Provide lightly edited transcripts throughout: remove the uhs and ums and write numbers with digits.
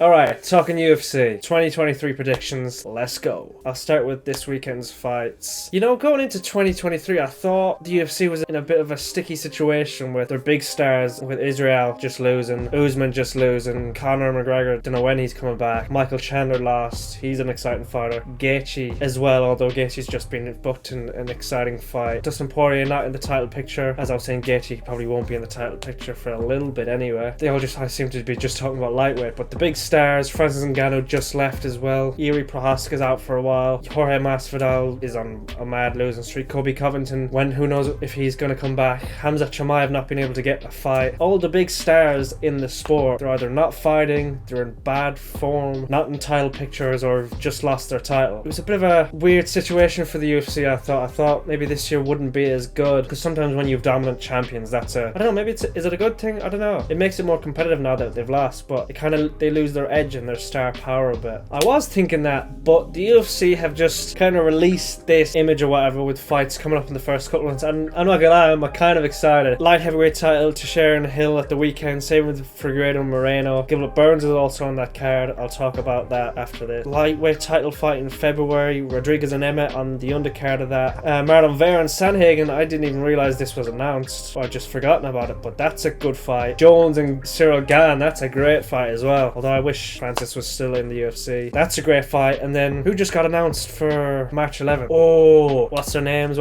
Alright, talking UFC, 2023 predictions, let's go. I'll start with this weekend's fights. You know, going into 2023, I thought the UFC was in a bit of a sticky situation with their big stars, with Israel just losing, Usman just losing, Conor McGregor, don't know when he's coming back, Michael Chandler lost, he's an exciting fighter, Gaethje as well, although Gaethje's just been booked in an exciting fight. Dustin Poirier not in the title picture. As I was saying, Gaethje probably won't be in the title picture for a little bit anyway. They all just, I seem to be just talking about lightweight, but the big stars, Francis Ngannou just left as well. Iri Prohaska's out for a while. Jorge Masvidal is on a mad losing streak. Kobe Covington, who knows if he's going to come back. Hamza Chimaev not being able to get a fight. All the big stars in the sport, they're either not fighting, they're in bad form, not in title pictures, or just lost their title. It was a bit of a weird situation for the UFC. I thought maybe this year wouldn't be as good, because sometimes when you have dominant champions, that's I don't know, maybe is it a good thing? I don't know. It makes it more competitive now that they've lost, but they lose their edge and their star power a bit. I was thinking that, but the UFC have just kind of released this image or whatever with fights coming up in the first couple of months, and I'm not gonna lie, I'm kind of excited. Light heavyweight title to Sharon Hill at the weekend, same with Figueiredo Moreno. Gilbert Burns is also on that card. I'll talk about that after this. Lightweight title fight in February, Rodriguez and Emmett on the undercard of that. Marlon Vera and Sandhagen, I didn't even realize this was announced. I'd just forgotten about it, but that's a good fight. Jones and Cyril Gane, that's a great fight as well. Although I wish Francis was still in the UFC. That's a great fight. And then who just got announced for March 11th? Oh, what's their names?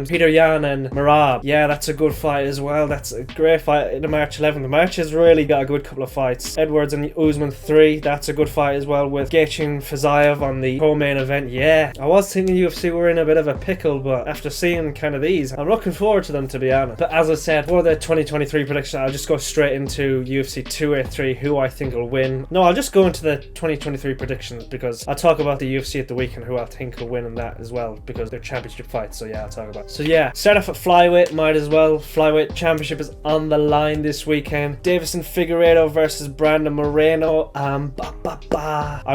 Peter Yan and Merab. Yeah, that's a good fight as well. That's a great fight in the March 11th. The March has really got a good couple of fights. Edwards and Usman 3, that's a good fight as well, with Gaethje and Fiziev on the co-main event. Yeah, I was thinking UFC were in a bit of a pickle, but after seeing kind of these, I'm looking forward to them, to be honest. But as I said, for the 2023 prediction, I'll just go straight into UFC 283, who I think will win. No, I'll just go into the 2023 predictions, because I'll talk about the UFC at the weekend, who I think will win in that as well, because they're championship fights. So yeah, I'll talk about it. So yeah, start off at flyweight, might as well. Flyweight championship is on the line this weekend. Davison Figueiredo versus Brandon Moreno. I'm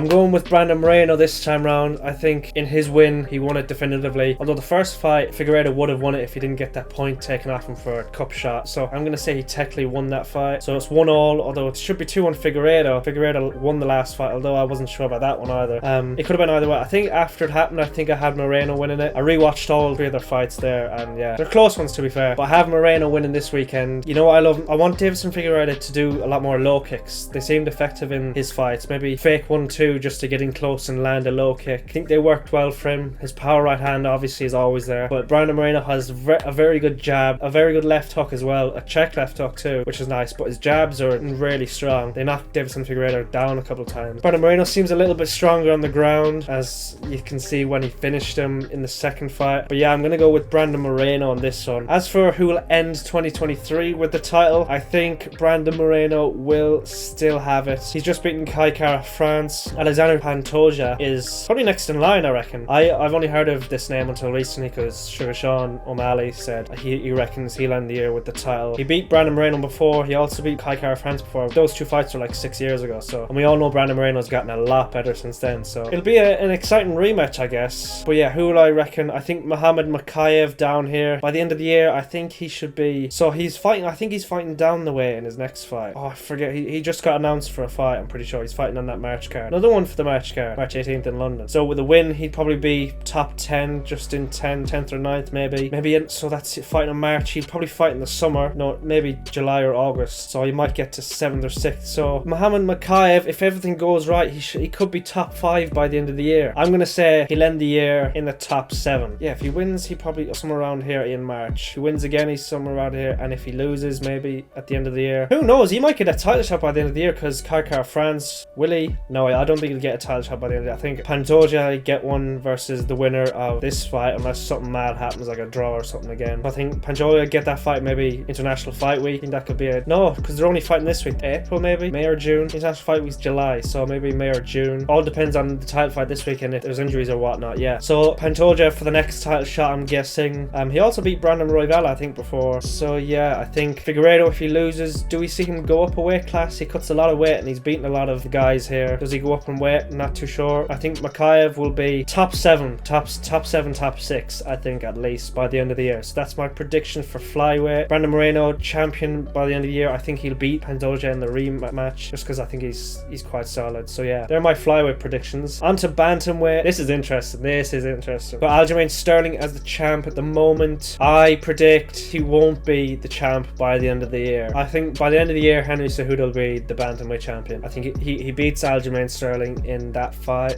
going with Brandon Moreno this time round. I think in his win, he won it definitively. Although the first fight, Figueiredo would have won it if he didn't get that point taken off him for a cup shot. So I'm going to say he technically won that fight. So it's 1-1, although it should be 2-1 Figueiredo. Figueiredo won the last fight, although I wasn't sure about that one either. It could have been either way. I think after it happened, I think I had Moreno winning it. I rewatched all three of their fights there, and yeah, they're close ones to be fair. But I have Moreno winning this weekend. You know what I love? I want Davison Figueiredo to do a lot more low kicks. They seemed effective in his fights. Maybe fake 1-2 just to get in close and land a low kick. I think they worked well for him. His power right hand obviously is always there. But Brandon Moreno has a very good jab, a very good left hook as well, a check left hook too, which is nice. But his jabs are really strong. They knocked Davison Figueiredo down a couple of times. Brandon Moreno seems a little bit stronger on the ground, as you can see when he finished him in the second fight. But yeah, I'm going to go with Brandon Moreno on this one. As for who will end 2023 with the title, I think Brandon Moreno will still have it. He's just beaten Kai Kara France. Alexander Pantoja is probably next in line, I reckon. I've only heard of this name until recently, because Sugar Sean O'Malley said he reckons he'll end the year with the title. He beat Brandon Moreno before. He also beat Kai Kara France before. Those two fights were like 6 years ago. So, and we all know Brandon Moreno's gotten a lot better since then. So it'll be an exciting rematch, I guess. But yeah, who will I reckon? I think Muhammad Mokaev down here. By the end of the year, I think he should be. So he's fighting. I think he's fighting down the way in his next fight. Oh, I forget. He just got announced for a fight. I'm pretty sure he's fighting on that March card. Another one for the March card, March 18th in London. So with a win, he'd probably be top 10, just in 10th or 9th maybe. So that's it, fighting in March. He'd probably fight in the summer. No, maybe July or August. So he might get to 7th or 6th. So Muhammad Mokaev, if everything goes right, he could be top 5 by the end of the year. I'm gonna say he'll end the year in the top 7. Yeah, if he wins, he probably somewhere around here in March. If he wins again, he's somewhere around here. And if he loses, maybe at the end of the year, who knows? He might get a title shot by the end of the year, because Kai Kara France, will he? No, I don't think he'll get a title shot by the end of the year. I think Pantoja get one versus the winner of this fight, unless something mad happens, like a draw or something again. I think Pantoja get that fight maybe International Fight Week. I think that could be no, because they're only fighting this week. April maybe? May or June? International Fight Week's July, so maybe May or June. All depends on the title fight this weekend, if there's injuries or whatnot. Yeah, so Pantoja for the next title shot, I'm guessing. He also beat Brandon Royval, I think, before. So yeah, I think Figueiredo, if he loses, do we see him go up a weight class? He cuts a lot of weight and he's beaten a lot of guys here. Does he go up in weight? Not too sure. I think Mokaev will be top 7, top 6, I think, at least by the end of the year. So that's my prediction for flyweight. Brandon Moreno champion by the end of the year. I think he'll beat Pantoja in the rematch, just because I think he's he's quite solid. So yeah, they're my flyweight predictions. On to bantamweight. This is interesting. But Aljamain Sterling as the champ at the moment. I predict he won't be the champ by the end of the year. I think by the end of the year, Henry Cejudo will be the bantamweight champion. I think he beats Aljamain Sterling in that fight.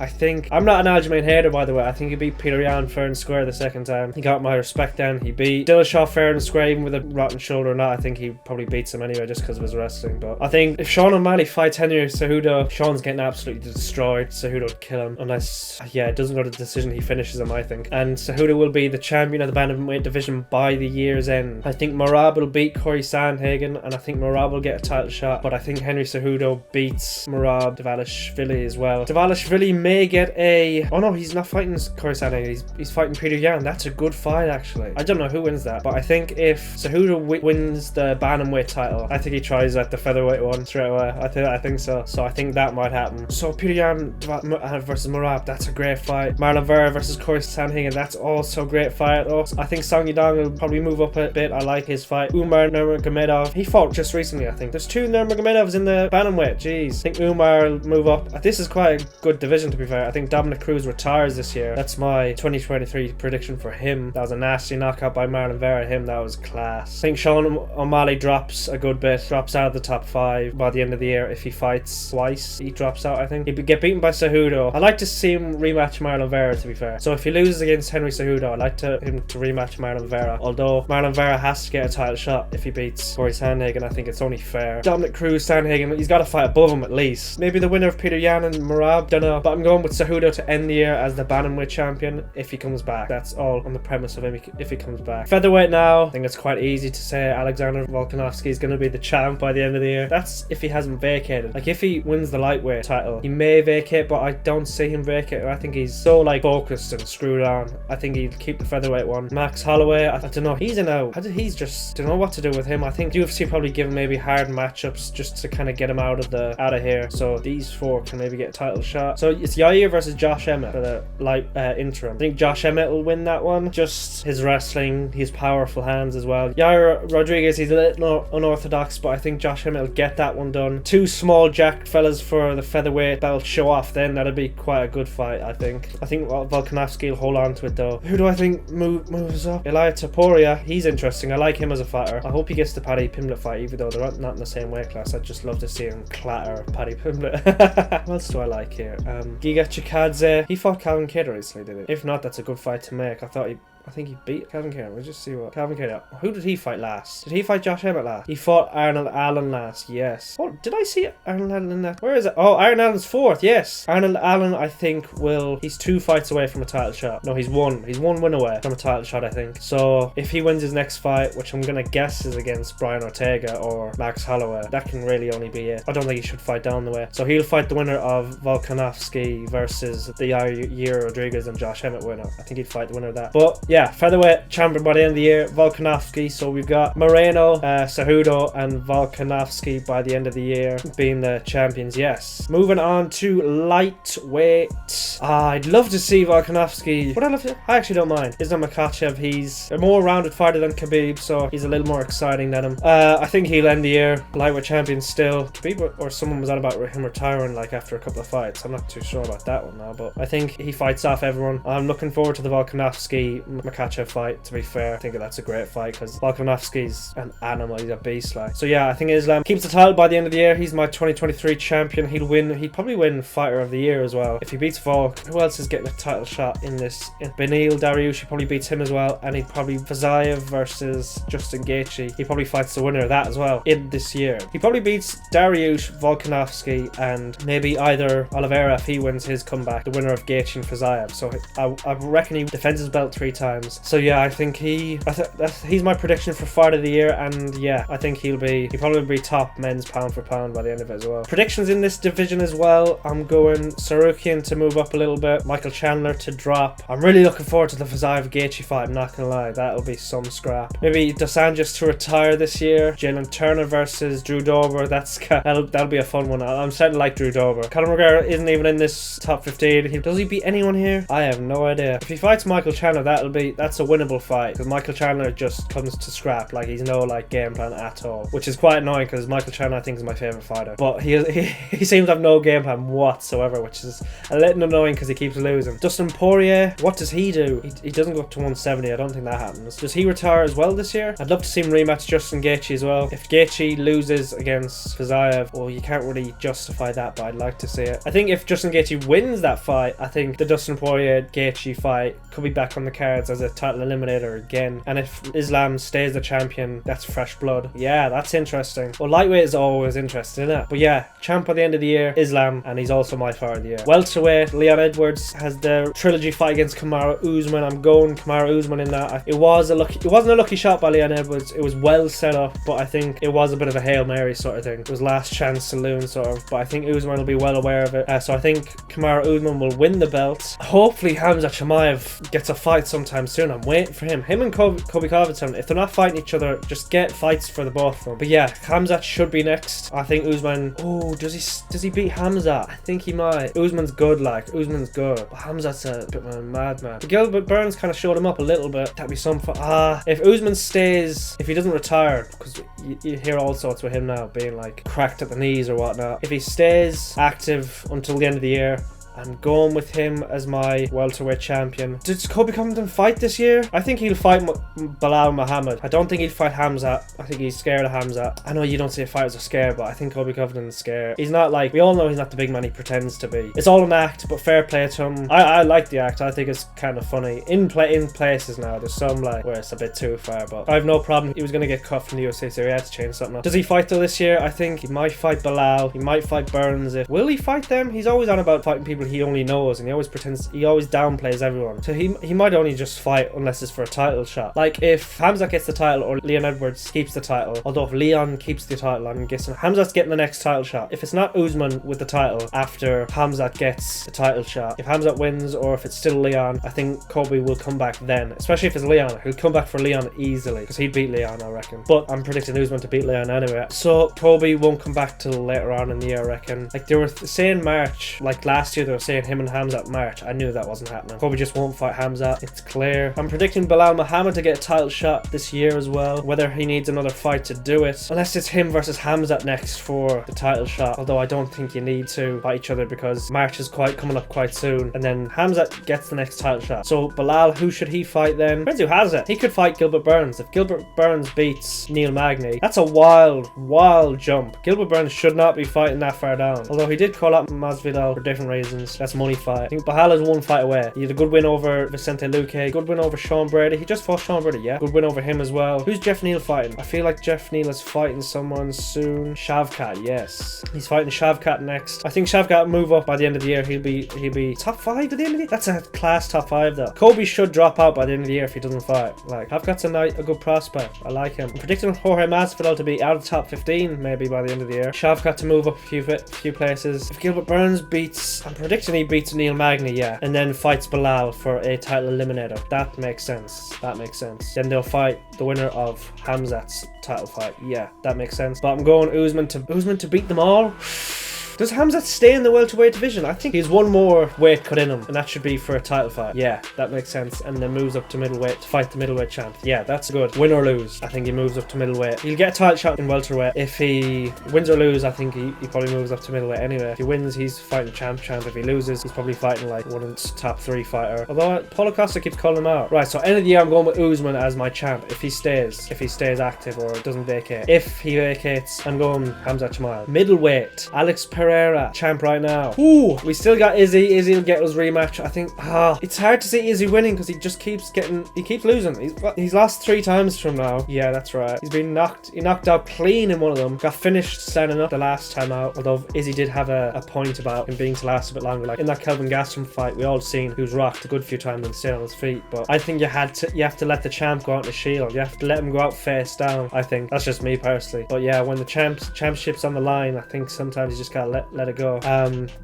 I'm not an Aljamain hater, by the way. I think he beat Peter Yan fair and square the second time. He got my respect then. He beat Dillashaw fair and square, even with a rotten shoulder or not. I think he probably beats him anyway just because of his wrestling. But I think if Sean O'Malley fights Henry Cejudo, Sean's getting absolutely destroyed. Cejudo would kill him unless, yeah, it doesn't go to the decision. He finishes him, I think. And Cejudo will be the champion of the bantamweight division by the year's end. I think Merab will beat Corey Sandhagen, and I think Merab will get a title shot. But I think Henry Cejudo beats Merab Dvalishvili as well. Dvalishvili may get a... Oh no, he's not fighting Corey Sandhagen. He's fighting Peter Yan. That's a good fight, actually. I don't know who wins that, but I think if Cejudo wins the bantamweight title, I think he tries at the featherweight one straight away. I think so. So I think that might happen. So Peter Yan versus Merab, that's a great fight. Marlon Vera versus Corey Sandhagen, that's also a great fight. Oh, I think Song Yadong will probably move up a bit. I like his fight. Umar Nurmagomedov, he fought just recently, I think. There's 2 Nurmagomedovs in the bantamweight. Jeez. I think Umar will move up. This is quite a good division, to be fair. I think Dominic Cruz retires this year. That's my 2023 prediction for him. That was a nasty knockout by Marlon Vera. That was class. I think Sean O'Malley drops a good bit. Drops out of the top 5 by the end of the year. If he fights twice, he drops out, I think. He'd get beaten by Cejudo. I'd like to see him rematch Marlon Vera, to be fair. So if he loses against Henry Cejudo, I'd like him to rematch Marlon Vera. Although Marlon Vera has to get a title shot if he beats Corey Sandhagen. I think it's only fair. Dominic Cruz, Sandhagen, he's got to fight above him at least. Maybe the winner of Peter Yan and Merab, don't know. But I'm going with Cejudo to end the year as the bantamweight champion if he comes back. That's all on the premise of him if he comes back. Featherweight now, I think it's quite easy to say Alexander Volkanovski is going to be the champ by the end of the year. That's if he hasn't vacated. Like, if he wins the lightweight title, he may vacate, but I don't see him vacate. I think he's so focused and screwed on. I think he'd keep the featherweight one. Max Holloway, I don't know. He's in out. He's just don't know what to do with him. I think UFC probably give him maybe hard matchups just to kind of get him out of here. So these 4 can maybe get a title shot. So it's Yair versus Josh Emmett for the light interim. I think Josh Emmett will win that one. Just his wrestling, his powerful hands as well. Yair Rodriguez, he's a little unorthodox, but I think Josh Emmett will get that one done. 2 small jacked fellas for the featherweight belt show off. Then that'd be quite a good fight. I think Volkanovski will hold on to it though. Who do I think moves up? Elia Topuria, he's interesting. I like him as a fighter. I hope he gets the Paddy Pimblett fight, even though they're not in the same weight class. I'd just love to see him clatter Paddy Pimblett. What else do I like here? Giga Chikadze, he fought Calvin Kattar recently, did he? If not, that's a good fight to make. I think he beat Calvin Kattar. We'll just see what Calvin Kattar. Who did he fight last? Did he fight Josh Emmett last? He fought Arnold Allen last. Yes. Oh, did I see Arnold Allen in that? Where is it? Oh, Arnold Allen's 4th. Yes. Arnold Allen, I think, he's 2 fights away from a title shot. No, he's 1. He's 1 win away from a title shot, I think. So if he wins his next fight, which I'm gonna guess is against Brian Ortega or Max Holloway, that can really only be it. I don't think he should fight down the way. So he'll fight the winner of Volkanovski versus the Yair Rodriguez and Josh Emmett winner. I think he'd fight the winner of that. But yeah, featherweight champion by the end of the year, Volkanovski. So we've got Moreno, Cejudo, and Volkanovski by the end of the year being the champions. Yes. Moving on to lightweight. I'd love to see Volkanovski. Would I love to? I actually don't mind. Islam Makhachev, he's a more rounded fighter than Khabib, so he's a little more exciting than him. I think he'll end the year lightweight champion still. Khabib or someone was on about him retiring like after a couple of fights. I'm not too sure about that one now, but I think he fights off everyone. I'm looking forward to the Volkanovski Makhachev fight, to be fair. I think that's a great fight because Volkanovski's an animal. He's a beast, like. So yeah, I think Islam keeps the title by the end of the year. He's my 2023 champion. He'd probably win fighter of the year as well if he beats Volk. Who else is getting a title shot in this? Benil Dariush probably beats him as well, and he'd probably Fazayev versus Justin Gaethje. He probably fights the winner of that as well in this year. He probably beats Dariush, Volkanovski, and maybe either Oliveira if he wins his comeback, the winner of Gaethje and Fazayev. So I reckon he defends his belt 3 times. So yeah, I think he's my prediction for fight of the year, and yeah, I think he'll probably be top men's pound for pound by the end of it as well. Predictions in this division as well, I'm going Sarukian to move up a little bit, Michael Chandler to drop. I'm really looking forward to the Fazayev Gaethje fight, I'm not gonna lie, that'll be some scrap. Maybe Dos Anjos to retire this year, Jalen Turner versus Drew Dober, that'll be a fun one. I'm starting to like Drew Dober. Conor McGregor isn't even in this top 15. Does he beat anyone here? I have no idea. If he fights Michael Chandler, that'll be fight, that's a winnable fight, because Michael Chandler just comes to scrap. Like, he's no like game plan at all, which is quite annoying because Michael Chandler I think is my favorite fighter, but he seems to have no game plan whatsoever, which is a little annoying because he keeps losing. Dustin Poirier, what does he do? He doesn't go up to 170. I don't think that happens. Does he retire as well this year? I'd love to see him rematch Justin Gaethje as well. If Gaethje loses against Fiziev, well, you can't really justify that, but I'd like to see it. I think if Justin Gaethje wins that fight, I think the Dustin Poirier Gaethje fight could be back on the cards as a title eliminator again. And if Islam stays the champion, that's fresh blood. Yeah, that's interesting. Well, lightweight is always interesting, isn't it? But yeah, champ by the end of the year, Islam, and he's also my fighter of the year. Welterweight, Leon Edwards has the trilogy fight against Kamaru Usman. I'm going Kamaru Usman in that. It wasn't a lucky shot by Leon Edwards. It was well set up, but I think it was a bit of a Hail Mary sort of thing. It was last chance saloon sort of, but I think Usman will be well aware of it. So I think Kamaru Usman will win the belt. Hopefully Hamza Chimaev gets a fight sometime soon. I'm waiting for him. Him and Kobe Covington, if they're not fighting each other, just get fights for the both of them. But yeah, Hamza should be next. I think Usman, oh, does he beat Hamza? I think he might. Usman's good, like, Usman's good, but Hamza's a bit of a madman. But Gilbert Burns kind of showed him up a little bit. That'd be some fun. If Usman stays, if he doesn't retire, because you hear all sorts with him now being like cracked at the knees or whatnot, if he stays active until the end of the year, I'm going with him as my welterweight champion. Does Kobe Covington fight this year? I think he'll fight Bilal Muhammad. I don't think he'll fight Hamza. I think he's scared of Hamza. I know you don't say fighters are scared, but I think Kobe Covington's scared. He's not like, we all know he's not the big man he pretends to be. It's all an act, but fair play to him. I like the act. I think it's kind of funny. In places now, there's some like where it's a bit too far, but I have no problem. He was going to get cut from the UFC, so he had to change something up. Does he fight though this year? I think he might fight Bilal. He might fight Burns. Will he fight them? He's always on about fighting people he only knows, and he always downplays everyone, so he might only just fight unless it's for a title shot. Like if Hamza gets the title or Leon Edwards keeps the title, although if Leon keeps the title, I'm guessing Hamza's getting the next title shot. If it's not Usman with the title after Hamza gets the title shot, if Hamza wins or if it's still Leon, I think Kobe will come back then, especially if it's Leon. He'll come back for Leon easily because he'd beat Leon, I reckon, but I'm predicting Usman to beat Leon anyway, so Kobe won't come back till later on in the year, I reckon. Like they were saying March, like last year they were saying him and Hamza at March. I knew that wasn't happening. Kobe just won't fight Hamza. It's clear. I'm predicting Bilal Muhammad to get a title shot this year as well, whether he needs another fight to do it, unless it's him versus Hamza next for the title shot, although I don't think you need to fight each other because March is coming up quite soon, and then Hamza gets the next title shot. So Bilal, who should he fight then? Depends who has it. He could fight Gilbert Burns. If Gilbert Burns beats Neil Magny, that's a wild jump. Gilbert Burns should not be fighting that far down, although he did call up Masvidal for different reasons. That's money fight. I think Bahala's one fight away. He had a good win over Vicente Luque, good win over Sean Brady. He just fought Sean Brady, yeah. Good win over him as well. Who's Jeff Neal fighting? I feel like Jeff Neal is fighting someone soon. Shavkat, yes. He's fighting Shavkat next. I think Shavkat will move up by the end of the year. He'll be top 5 at the end of the year. That's a class top 5 though. Kobe should drop out by the end of the year if he doesn't fight. Like, Shavkat's a good prospect. I like him. I'm predicting Jorge Masvidal to be out of the top 15 maybe by the end of the year. Shavkat to move up a few places. If Gilbert Burns beats, I'm predicting he beats Neil Magny, yeah, and then fights Bilal for a title eliminator. That makes sense. Then they'll fight the winner of Hamzat's title fight. Yeah, that makes sense. But I'm going Usman to beat them all. Does Hamzat stay in the welterweight division? I think he's one more weight cut in him, and that should be for a title fight. Yeah, that makes sense. And then moves up to middleweight to fight the middleweight champ. Yeah, that's good. Win or lose, I think he moves up to middleweight. He'll get a title shot in welterweight. If he wins or lose, I think he probably moves up to middleweight anyway. If he wins, he's fighting champ. If he loses, he's probably fighting like one of the top 3 fighter. Although Paulo Costa keeps calling him out. Right, so end of the year, I'm going with Usman as my champ. If he stays active or doesn't vacate. If he vacates, I'm going Hamza Chimaev. Middleweight, Alex Pereira, champ right now. Ooh, we still got Izzy. Izzy will get his rematch. I think it's hard to see Izzy winning because he just keeps losing. He's lost 3 times from now. Yeah, that's right. He knocked out clean in one of them. Got finished standing up the last time out, although Izzy did have a point about him being to last a bit longer. Like in that Kelvin Gastelum fight, we all seen he was rocked a good few times and stayed on his feet, but I think you have to let the champ go out in the shield. You have to let him go out face down. I think that's just me personally, but yeah, when the championship's on the line, I think sometimes you just gotta let it go.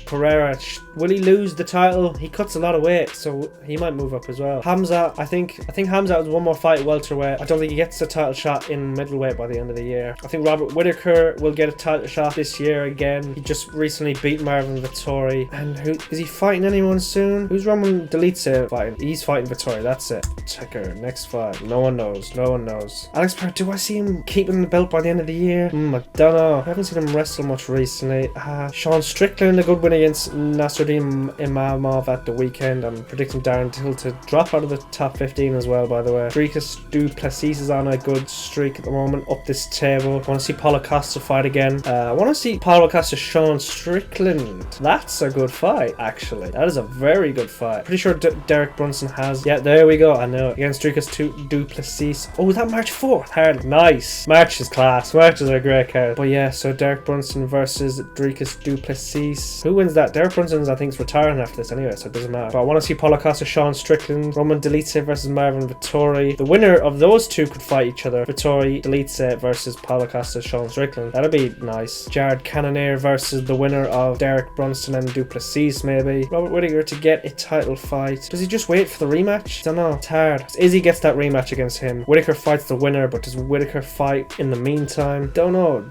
Pereira, will he lose the title? He cuts a lot of weight, so he might move up as well. Hamza, I think Hamza has one more fight at welterweight. I don't think he gets a title shot in middleweight by the end of the year. I think Robert Whittaker will get a title shot this year again. He just recently beat Marvin Vettori. And who is he fighting anyone soon? Who's Roman Dolidze fighting? He's fighting Vettori, that's it. Checker, next fight. No one knows. No one knows. Alex Pereira, do I see him keeping the belt by the end of the year? I don't know. I haven't seen him wrestle much recently. Sean Strickland, a good win against Nasruddin Imamov at the weekend. I'm predicting Darren Till to drop out of the top 15 as well, by the way. Dricus du Plessis is on a good streak at the moment up this table. I want to see Paulo Costa fight again. I want to see Paulo Costa, Sean Strickland. That's a good fight, actually. That is a very good fight. Pretty sure Derek Brunson has. Yeah, there we go. I know it. Against Dricus du Plessis. Oh, is that March 4th? Hard. Nice. March is class. March is a great card. But yeah, so Derek Brunson versus Dricus du Plessis. Who wins that? Derek Brunson, I think, is retiring after this anyway, so it doesn't matter. But I want to see Paulo Costa, Sean Strickland, Roman Dolidze versus Marvin Vettori. The winner of those two could fight each other. Vettori, Dolidze versus Paulo Costa, Sean Strickland. That'd be nice. Jared Cannonier versus the winner of Derek Brunson and du Plessis, maybe. Robert Whittaker to get a title fight. Does he just wait for the rematch? I don't know. It's hard. Izzy gets that rematch against him. Whittaker fights the winner, but does Whittaker fight in the meantime? Don't know.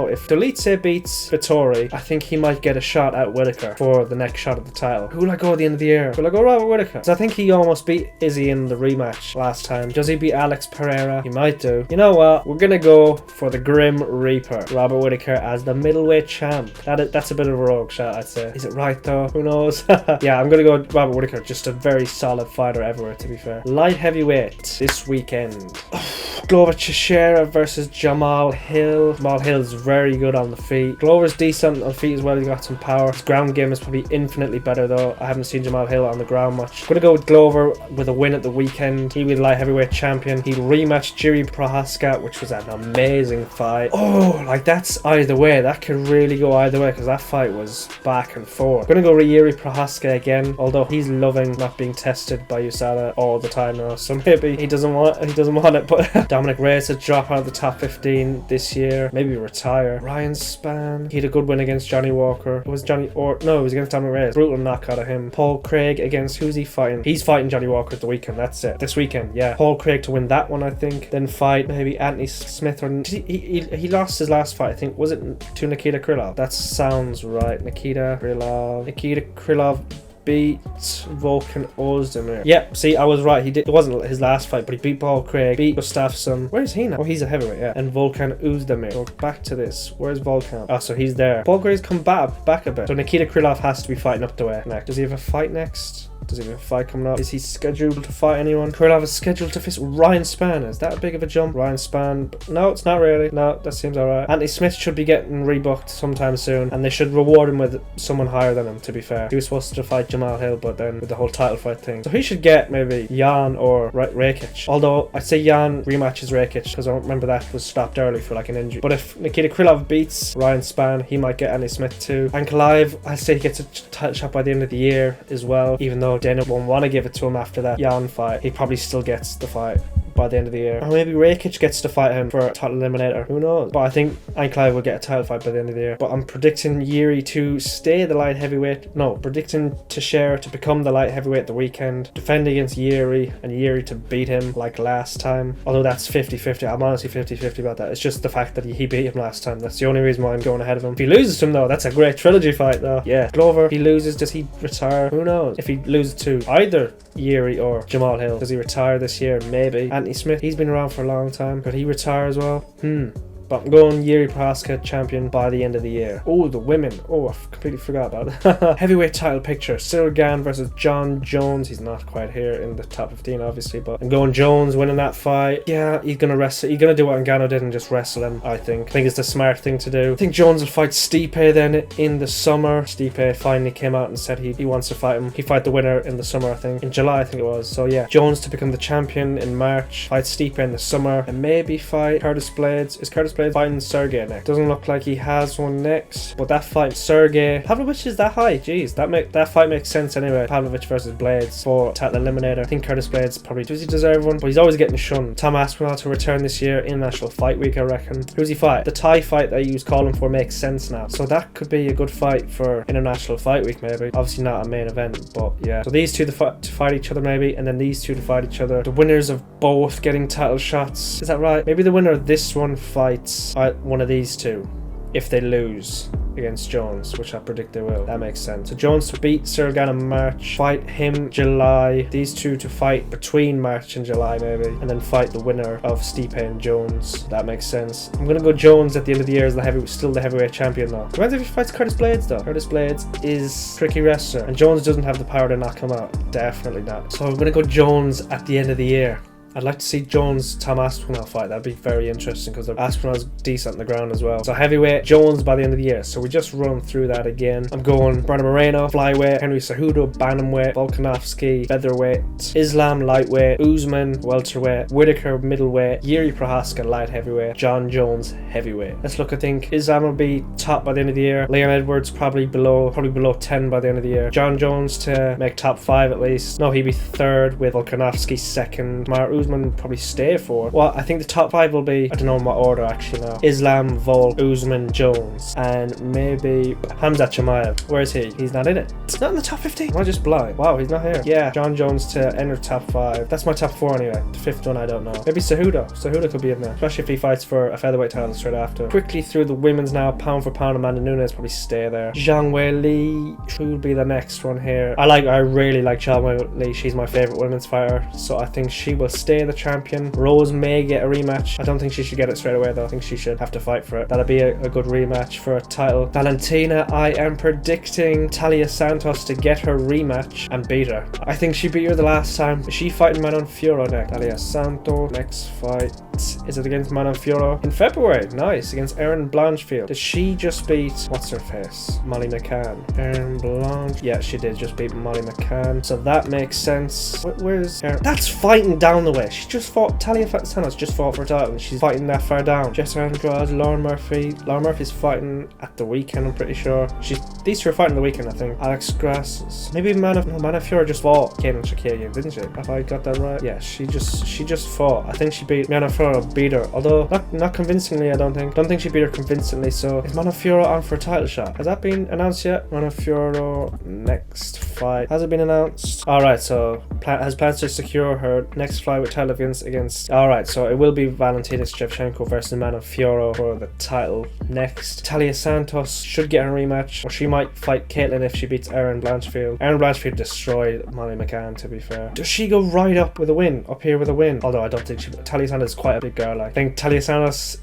If Dolidze beats Vettori, I think he might get a shot at Whittaker for the next shot at the title. Who will I go at the end of the year? Will I go Robert Whittaker? Because I think he almost beat Izzy in the rematch last time. Does he beat Alex Pereira? He might do. You know what? We're gonna go for the Grim Reaper, Robert Whittaker, as the middleweight champ. That's a bit of a rogue shot, I'd say. Is it right though? Who knows? Yeah, I'm gonna go Robert Whittaker. Just a very solid fighter everywhere, to be fair. Light heavyweight this weekend. Glover Teixeira versus Jamal Hill. Jamal Hill's very good on the feet. Glover's decent on feet as well. He's got some power. His ground game is probably infinitely better though. I haven't seen Jamal Hill on the ground much. I'm gonna go with Glover with a win at the weekend. He'll be the light heavyweight champion. He'll rematch Jiri Prohaska, which was an amazing fight. Oh, like that's either way. That could really go either way because that fight was back and forth. I'm gonna go with Jiri Prohaska again, although he's loving not being tested by USADA all the time now. So maybe he doesn't want it, but Dominic Reyes to drop out of the top 15 this year. Maybe retire. Ryan Spann. He had a good win against Johnny Walker. It was it was against Dominic Reyes. Brutal knockout of him. Paul Craig against, who's he fighting? He's fighting Johnny Walker at the weekend. That's it. This weekend, yeah. Paul Craig to win that one, I think. Then fight maybe Anthony Smith or he lost his last fight, I think. Was it to Nikita Krylov? That sounds right. Nikita Krylov beat Volkan Ozdemir. Yep, see, I was right. It wasn't his last fight, but he beat Paul Craig, beat Gustafsson. Where is he now? Oh, he's a heavyweight, yeah. And Volkan Ozdemir. Go back to this. Where's Volkan? Oh, so he's there. Paul Craig's come back a bit. So Nikita Krylov has to be fighting up the way next. Does he have a fight next? Does he have a fight coming up? Is he scheduled to fight anyone? Krylov is scheduled to face Ryan Spann. Is that a big of a jump? Ryan Spann. No, it's not really. No, that seems alright. Anthony Smith should be getting rebooked sometime soon, and they should reward him with someone higher than him, to be fair. He was supposed to fight Jamal Hill, but then with the whole title fight thing. So he should get maybe Jan or Rakic. Although I'd say Jan rematches Rakic, because I remember that was stopped early for like an injury. But if Nikita Krylov beats Ryan Spann, he might get Anthony Smith too. And Clive, I'd say he gets a title shot by the end of the year as well, even though Dana won't want to give it to him after that Jan fight. He probably still gets the fight by the end of the year. Or maybe Rakic gets to fight him for a title eliminator. Who knows? But I think Clive will get a title fight by the end of the year. But I'm predicting Jiri to stay the light heavyweight. No, predicting Teixeira to become the light heavyweight the weekend. Defend against Jiri and Jiri to beat him like last time. Although that's 50-50. I'm honestly 50-50 about that. It's just the fact that he beat him last time. That's the only reason why I'm going ahead of him. If he loses to him though, that's a great trilogy fight though. Yeah. Glover, if he loses, does he retire? Who knows? If he loses to either Jiri or Jamal Hill, does he retire this year? Maybe. Anthony Smith, he's been around for a long time. Could he retire as well? But I'm going Jiri Prohaska champion by the end of the year. Oh, the women. Oh, I completely forgot about it. Heavyweight title picture. Cyril Gane versus John Jones. He's not quite here in the top 15, obviously, but I'm going Jones winning that fight. Yeah, he's going to wrestle. He's going to do what Ngannou did and just wrestle him, I think. I think it's the smart thing to do. I think Jones will fight Stipe then in the summer. Stipe finally came out and said he wants to fight him. He fight the winner in the summer, I think. In July, I think it was. So yeah, Jones to become the champion in March. Fight Stipe in the summer. And maybe fight Curtis Blades. Is Curtis Blades fighting Sergey next. Doesn't look like he has one next, but that fight, Sergey Pavlovich is that high. Jeez, that fight makes sense anyway. Pavlovich versus Blades for title eliminator. I think Curtis Blades probably does he deserve one, but he's always getting shunned. Tom Aspinall to return this year in National Fight Week, I reckon. Who's he fight? The Thai fight that he was calling for makes sense now, so that could be a good fight for International Fight Week maybe. Obviously not a main event, but yeah. So these two to fight each other maybe, and then these two to fight each other. The winners of both getting title shots. Is that right? Maybe the winner of this one fights one of these two if they lose against Jones, which I predict they will. That makes sense. So Jones to beat Sergan in March, fight him July, these two to fight between March and July maybe, and then fight the winner of Stipe and Jones. That makes sense. I'm gonna go Jones at the end of the year as still the heavyweight champion though. Depends if he fights Curtis Blades though. Curtis Blades is a tricky wrestler, and Jones doesn't have the power to knock him out. Definitely not. So I'm gonna go Jones at the end of the year. I'd like to see Jones Tom Aspinall fight. That'd be very interesting because Aspinall's decent on the ground as well. So heavyweight Jones by the end of the year. So we just run through that again. I'm going Brandon Moreno flyweight, Henry Cejudo bantamweight, Volkanovski featherweight, Islam lightweight, Usman welterweight, Whitaker middleweight, Yuri Prohaska light heavyweight, John Jones heavyweight. Let's look. I think Islam will be top by the end of the year. Leon Edwards probably below 10 by the end of the year. John Jones to make top 5 at least. No, he'd be third with Volkanovski second. Usman probably stay for. Well, I think the top 5 will be, I don't know in what order actually now. Islam, Volk, Usman, Jones, and maybe Hamzat Chimaev. Where is he? He's not in it. It's not in the top 15. Am I just blind? Wow, he's not here. Yeah, John Jones to enter top 5. That's my top 4 anyway. The 5th one I don't know. Maybe Cejudo. Cejudo could be in there, especially if he fights for a featherweight title straight after. Quickly through the women's now. Pound for pound, Amanda Nunes probably stay there. Zhang Weili should be the next one here. I really like Zhang Weili. She's my favorite women's fighter, so I think she will stay the champion. Rose may get a rematch. I don't think she should get it straight away though. I think she should have to fight for it. That'll be a good rematch for a title. Valentina, I am predicting Talia Santos to get her rematch and beat her. I think she beat her the last time. Is she fighting Manon Fiorot next? Talia Santos next fight. Is it against Manon Fiorot in February? Nice. Against Erin Blanchfield. Did she just beat what's her face? Molly McCann. Erin Blanch. Yeah, she did just beat Molly McCann. So that makes sense. Where's Erin? That's fighting down the way. She just fought. Talia Santos just fought for a title and she's fighting that far down. Jessica Andrade, Lauren Murphy. Lauren Murphy's fighting at the weekend, I'm pretty sure. These two are fighting the weekend, I think. Alex Grass. Maybe Mana Fiora just fought Kaden Shakarian, didn't she? Have I got that right? Yeah, she just fought. I think she beat Mana Fiora, beat her. Although not convincingly, I don't think she beat her convincingly. So is Mana Fiora on for a title shot? Has that been announced yet? Mana Fiora next fight. Has it been announced? Alright, so has plans to secure her next fight with title against. Alright, so it will be Valentina Shevchenko versus Mana Fiora for the title next. Talia Santos should get a rematch, or she might fight Caitlyn if she beats Erin Blanchfield. Erin Blanchfield destroyed Molly McCann, to be fair. Does she go right up with a win? Up here with a win? Although I don't think Talia Santos is quite a big girl. I think Talia Santos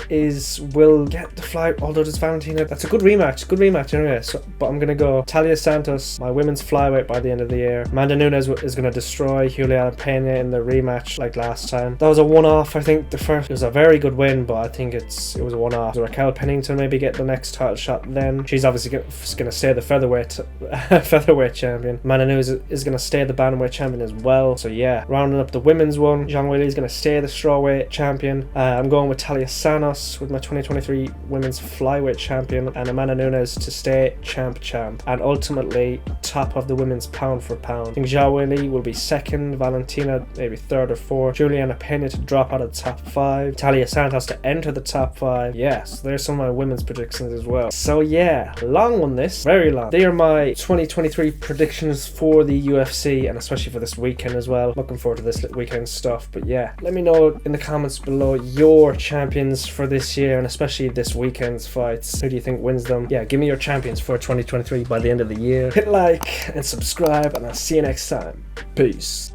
will get the flight, although there's Valentina. That's a good rematch anyway. But I'm gonna go Talia Santos, my women's flyweight by the end of the year. Amanda Nunes is gonna destroy Juliana Pena in the rematch like last time. That was a one-off. I think it was a very good win, but I think it was a one-off. So Raquel Pennington maybe get the next title shot then. She's obviously gonna stay the featherweight champion. Amanda Nunes is gonna stay the bantamweight champion as well. So yeah, rounding up the women's one, Zhang Weili is gonna stay the strawweight champion. I'm going with Talia Santos with my 2023 women's flyweight champion, and Amanda Nunes to stay champ, and ultimately top of the women's pound for pound. I think Zhang Weili will be second, Valentina maybe third or fourth, Juliana Pena to drop out of the top 5, Talia Santos to enter the top 5. Yes, there's some of my women's predictions as well. So yeah, long one this, very long. They are my 2023 predictions for the UFC, and especially for this weekend as well. Looking forward to this weekend stuff. But yeah, let me know in the comments below your champions for this year, and especially this weekend's fights. Who do you think wins them? Yeah, give me your champions for 2023 by the end of the year. Hit like and subscribe, and I'll see you next time. Peace.